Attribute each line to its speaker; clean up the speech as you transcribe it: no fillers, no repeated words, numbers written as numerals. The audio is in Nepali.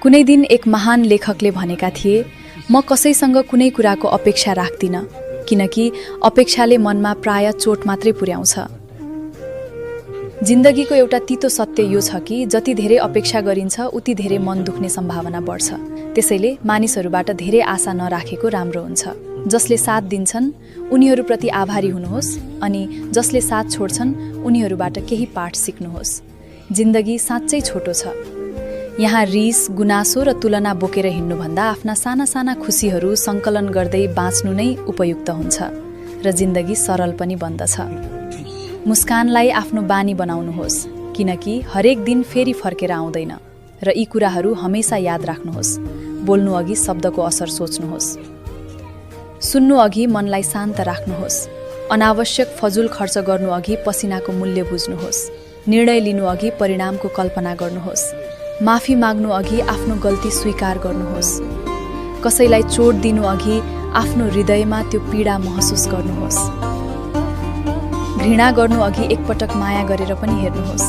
Speaker 1: कुनै दिन एक महान लेखकले भनेका थिए, म कसैसँग कुनै कुराको अपेक्षा राख्दिन, किनकि अपेक्षाले मनमा प्राय चोट मात्रै पुर्याउँछ। जिन्दगीको एउटा तितो सत्य यो छ कि जति धेरै अपेक्षा गरिन्छ उति धेरै मन दुख्ने सम्भावना बढ्छ। त्यसैले मानिसहरूबाट धेरै आशा नराखेको राम्रो हुन्छ। जसले साथ दिन्छन् उनीहरूप्रति आभारी हुनुहोस् अनि जसले साथ छोड्छन् उनीहरूबाट केही पाठ सिक्नुहोस्। जिन्दगी साँच्चै छोटो छ। यहाँ रिस, गुनासो र तुलना बोकेर हिँड्नुभन्दा आफ्ना साना साना खुसीहरू सङ्कलन गर्दै बाँच्नु नै उपयुक्त हुन्छ र जिन्दगी सरल पनि बन्दछ। मुस्कानलाई आफ्नो बानी बनाउनुहोस्, किनकि हरेक दिन फेरि फर्केर आउँदैन र यी कुराहरू हमेसा याद राख्नुहोस्। बोल्नु अघि शब्दको असर सोच्नुहोस्। सुन्नु अघि मनलाई शान्त राख्नुहोस्। अनावश्यक फजुल खर्च गर्नु अघि पसिनाको मूल्य बुझ्नुहोस्। निर्णय लिनु अघि परिणामको कल्पना गर्नुहोस्। माफी माग्नु अघि आफ्नो गल्ती स्वीकार गर्नुहोस्। कसैलाई चोट दिनु अघि आफ्नो हृदयमा त्यो पीडा महसुस गर्नुहोस्। घृणा गर्नु अघि एकपटक माया गरेर पनि हेर्नुहोस्।